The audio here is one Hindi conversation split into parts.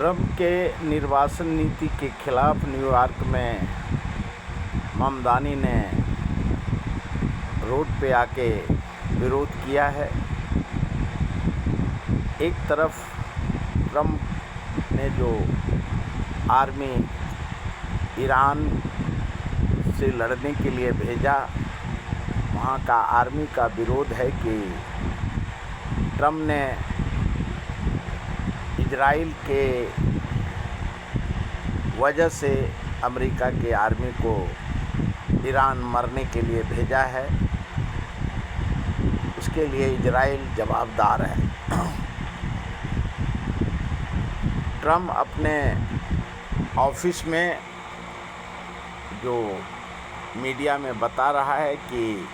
ट्रंप के निर्वासन नीति के खिलाफ न्यूयॉर्क में ममदानी ने रोड पे आके विरोध किया है। एक तरफ ट्रंप ने जो आर्मी ईरान से लड़ने के लिए भेजा, वहाँ का आर्मी का विरोध है कि ट्रंप ने इजराइल के वजह से अमेरिका के आर्मी को ईरान मरने के लिए भेजा है। उसके लिए इजराइल जवाबदार है। ट्रंप अपने ऑफिस में जो मीडिया में बता रहा है कि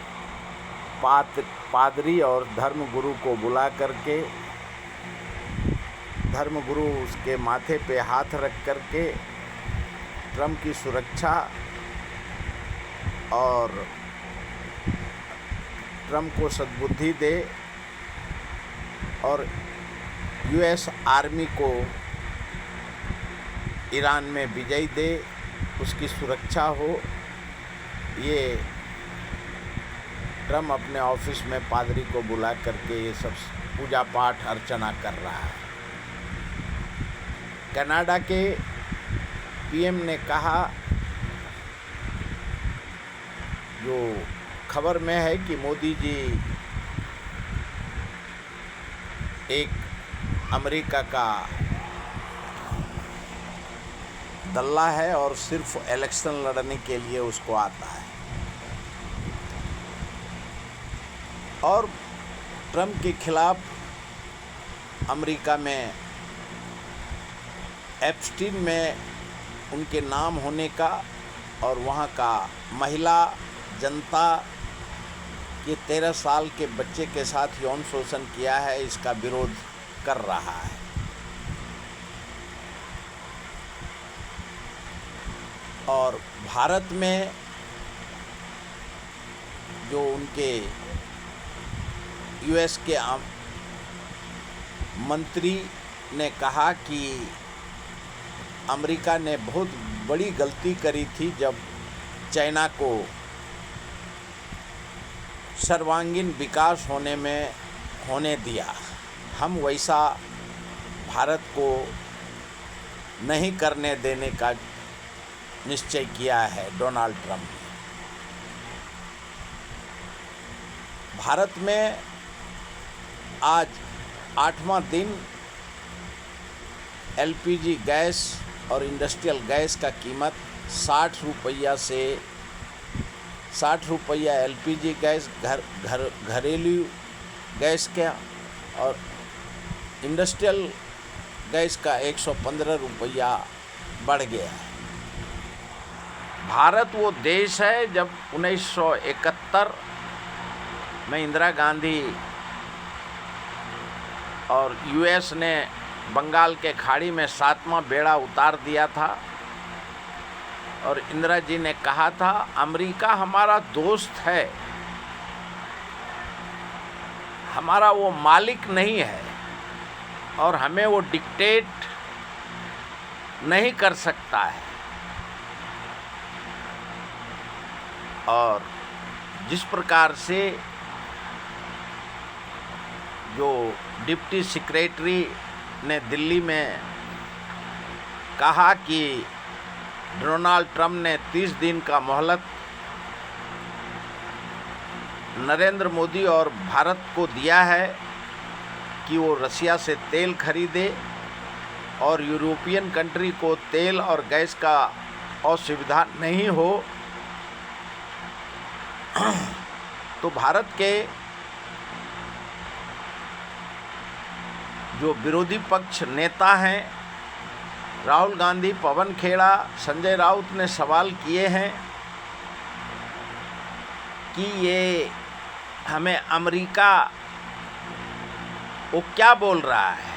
पादरी और धर्मगुरु को बुला करके धर्मगुरु उसके माथे पे हाथ रख करके ट्रंप की सुरक्षा और ट्रंप को सद्बुद्धि दे और यूएस आर्मी को ईरान में विजय दे, उसकी सुरक्षा हो। ये ट्रंप अपने ऑफिस में पादरी को बुला करके ये सब पूजा पाठ अर्चना कर रहा है। कनाडा के पीएम ने कहा, जो खबर में है कि मोदी जी एक अमेरिका का दल्ला है और सिर्फ इलेक्शन लड़ने के लिए उसको आता है। और ट्रंप के खिलाफ अमेरिका में एप्स्टीन में उनके नाम होने का और वहाँ का महिला जनता के 13 साल के बच्चे के साथ यौन शोषण किया है, इसका विरोध कर रहा है। और भारत में जो उनके यूएस के मंत्री ने कहा कि अमेरिका ने बहुत बड़ी गलती करी थी जब चाइना को सर्वांगीण विकास होने दिया। हम वैसा भारत को नहीं करने देने का निश्चय किया है डोनाल्ड ट्रंप ने। भारत में आज 8वां दिन एलपीजी गैस और इंडस्ट्रियल गैस का कीमत 60 रुपया से 60 रुपया एलपीजी गैस घरेलू गैस का और इंडस्ट्रियल गैस का 115 रुपया बढ़ गया है। भारत वो देश है जब 1971 में इंदिरा गांधी और यूएस ने बंगाल के खाड़ी में 7वां बेड़ा उतार दिया था और इंदिरा जी ने कहा था, अमेरिका हमारा दोस्त है, हमारा वो मालिक नहीं है और हमें वो डिक्टेट नहीं कर सकता है। और जिस प्रकार से जो डिप्टी सेक्रेटरी ने दिल्ली में कहा कि डोनाल्ड ट्रंप ने 30 दिन का मोहलत नरेंद्र मोदी और भारत को दिया है कि वो रसिया से तेल खरीदे और यूरोपियन कंट्री को तेल और गैस का असुविधा नहीं हो, तो भारत के जो विरोधी पक्ष नेता हैं राहुल गांधी, पवन खेड़ा, संजय राउत ने सवाल किए हैं कि ये हमें अमेरिका वो क्या बोल रहा है,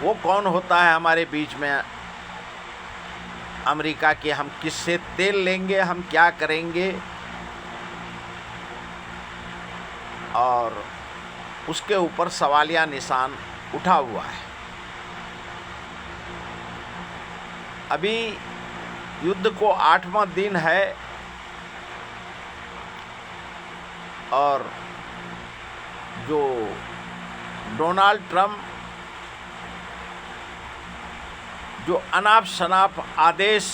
वो कौन होता है हमारे बीच में अमेरिका के, हम किससे तेल लेंगे, हम क्या करेंगे। और उसके ऊपर सवालिया निशान उठा हुआ है। अभी युद्ध को 8वां दिन है और जो डोनाल्ड ट्रंप जो अनाप शनाप आदेश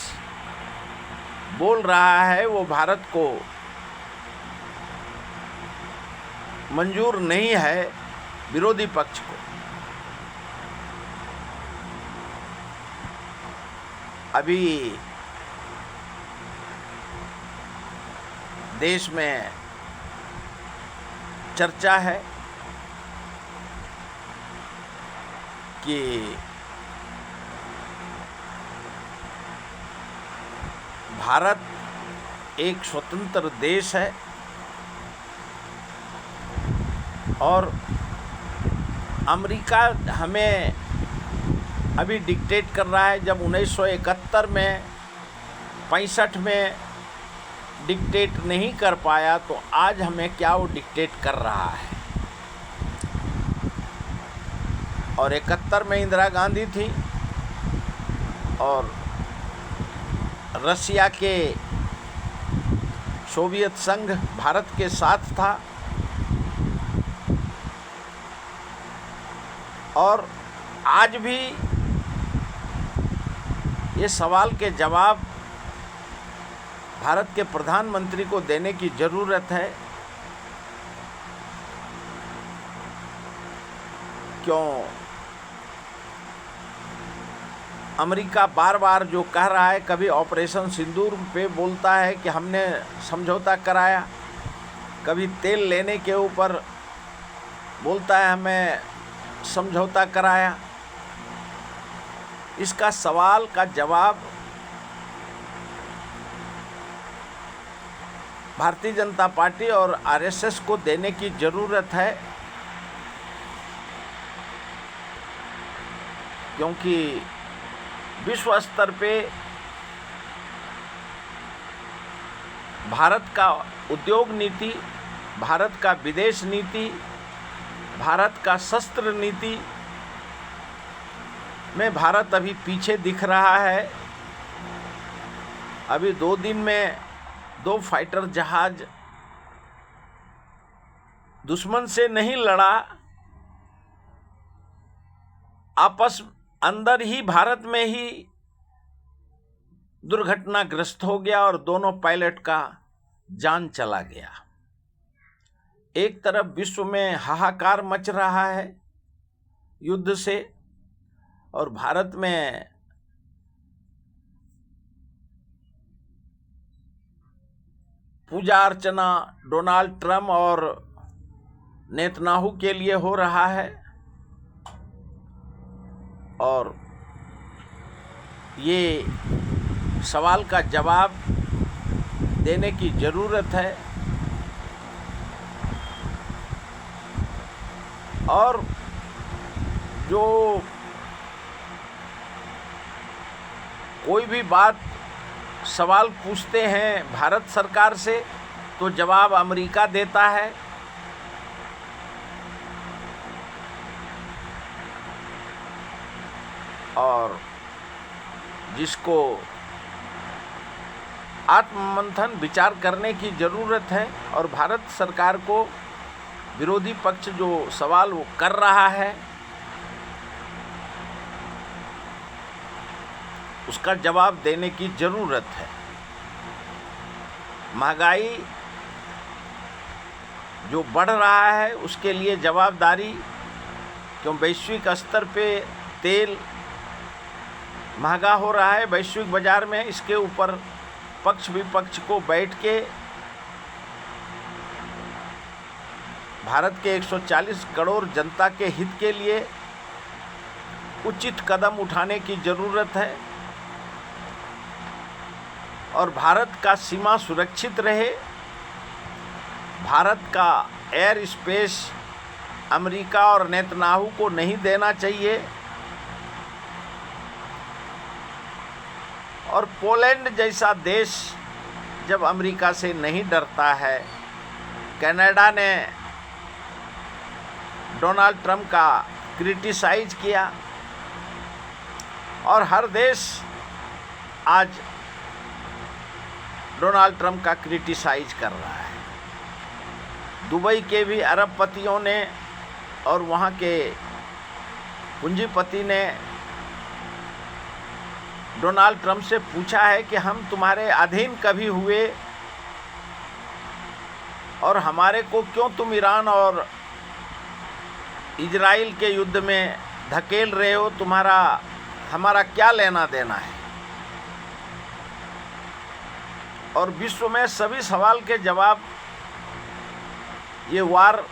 बोल रहा है वो भारत को मंजूर नहीं है, विरोधी पक्ष को। अभी देश में चर्चा है कि भारत एक स्वतंत्र देश है और अमेरिका हमें अभी डिक्टेट कर रहा है। जब 1971 में 65 में डिक्टेट नहीं कर पाया तो आज हमें क्या वो डिक्टेट कर रहा है। और 71 में इंदिरा गांधी थी और रसिया के सोवियत संघ भारत के साथ था और आज भी ये सवाल के जवाब भारत के प्रधानमंत्री को देने की ज़रूरत है। क्यों अमेरिका बार बार जो कह रहा है, कभी ऑपरेशन सिंदूर पे बोलता है कि हमने समझौता कराया, कभी तेल लेने के ऊपर बोलता है हमें समझौता कराया। इसका सवाल का जवाब भारतीय जनता पार्टी और आरएसएस को देने की ज़रूरत है, क्योंकि विश्व स्तर पे भारत का उद्योग नीति, भारत का विदेश नीति, भारत का शस्त्र नीति में भारत अभी पीछे दिख रहा है। अभी 2 दिन में 2 फाइटर जहाज दुश्मन से नहीं लड़ा, आपस अंदर ही भारत में ही दुर्घटनाग्रस्त हो गया और दोनों पायलट का जान चला गया। एक तरफ विश्व में हाहाकार मच रहा है युद्ध से और भारत में पूजा अर्चना डोनाल्ड ट्रंप और नेतन्याहू के लिए हो रहा है और ये सवाल का जवाब देने की ज़रूरत है। और जो कोई भी बात सवाल पूछते हैं भारत सरकार से तो जवाब अमेरिका देता है। और जिसको आत्ममंथन विचार करने की ज़रूरत है और भारत सरकार को विरोधी पक्ष जो सवाल वो कर रहा है उसका जवाब देने की ज़रूरत है। महंगाई जो बढ़ रहा है उसके लिए जवाबदारी, क्यों वैश्विक स्तर पे तेल महंगा हो रहा है वैश्विक बाज़ार में, इसके ऊपर पक्ष विपक्ष को बैठ के भारत के 140 करोड़ जनता के हित के लिए उचित कदम उठाने की ज़रूरत है और भारत का सीमा सुरक्षित रहे। भारत का एयर स्पेस अमेरिका और नेतन्याहू को नहीं देना चाहिए और पोलैंड जैसा देश जब अमेरिका से नहीं डरता है, कनाडा ने डोनाल्ड ट्रंप का क्रिटिसाइज किया और हर देश आज डोनाल्ड ट्रंप का क्रिटिसाइज कर रहा है। दुबई के भी अरबपतियों ने और वहाँ के पूंजीपति ने डोनाल्ड ट्रंप से पूछा है कि हम तुम्हारे अधीन कभी हुए और हमारे को क्यों तुम ईरान और इजराइल के युद्ध में धकेल रहे हो, हमारा क्या लेना देना है। और विश्व में सभी सवाल के जवाब, ये वार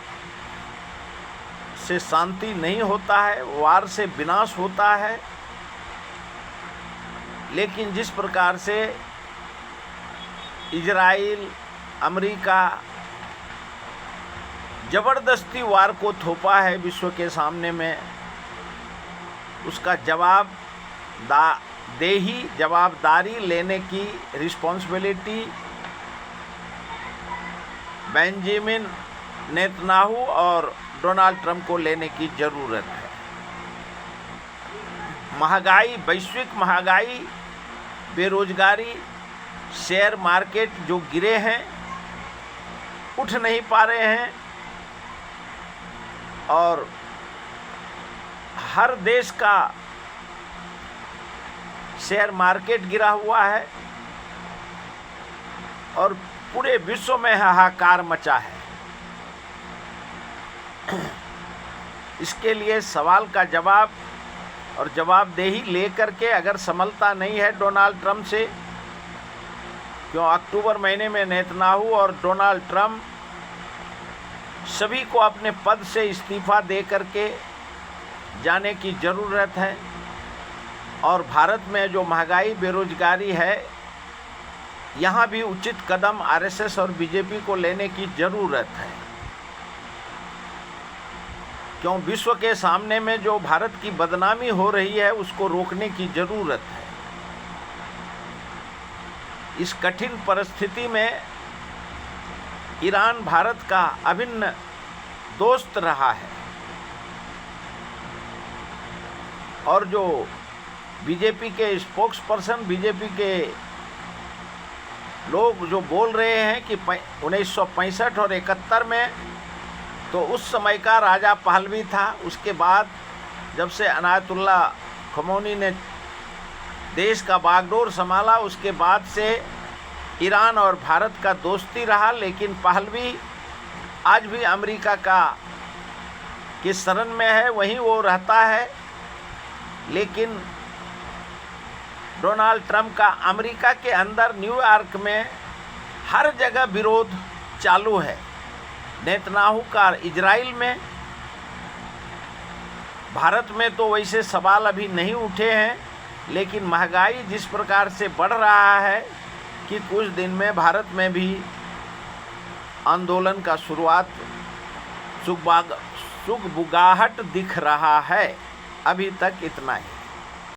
से शांति नहीं होता है, वार से विनाश होता है। लेकिन जिस प्रकार से इजराइल, अमेरिका ज़बरदस्ती वार को थोपा है विश्व के सामने में, उसका जवाबदारी लेने की रिस्पॉन्सिबिलिटी बेंजामिन नेतन्याहू और डोनाल्ड ट्रंप को लेने की ज़रूरत है। महंगाई, वैश्विक महंगाई, बेरोजगारी, शेयर मार्केट जो गिरे हैं, उठ नहीं पा रहे हैं और हर देश का शेयर मार्केट गिरा हुआ है और पूरे विश्व में हाहाकार मचा है। इसके लिए सवाल का जवाब और जवाबदेही लेकर के अगर संभलता नहीं है डोनाल्ड ट्रंप से, क्यों अक्टूबर महीने में नेतन्याहू और डोनाल्ड ट्रंप सभी को अपने पद से इस्तीफा दे करके जाने की ज़रूरत है। और भारत में जो महंगाई, बेरोजगारी है, यहाँ भी उचित कदम आरएसएस और बीजेपी को लेने की ज़रूरत है। क्यों विश्व के सामने में जो भारत की बदनामी हो रही है, उसको रोकने की ज़रूरत है। इस कठिन परिस्थिति में ईरान भारत का अभिन्न दोस्त रहा है और जो बीजेपी के स्पोक्सपर्सन, बीजेपी के लोग जो बोल रहे हैं कि 1965 और 71 में तो उस समय का राजा पहलवी था, उसके बाद जब से अनायतुल्ला खमौनी ने देश का बागडोर संभाला, उसके बाद से ईरान और भारत का दोस्ती रहा। लेकिन पहलवी आज भी अमेरिका के शरण में है, वहीं वो रहता है। लेकिन डोनाल्ड ट्रंप का अमेरिका के अंदर न्यूयॉर्क में हर जगह विरोध चालू है। नेतन्याहू का इजराइल में, भारत में तो वैसे सवाल अभी नहीं उठे हैं, लेकिन महंगाई जिस प्रकार से बढ़ रहा है कि कुछ दिन में भारत में भी आंदोलन का शुरुआत, सुगबुगाहट दिख रहा है। अभी तक इतना ही।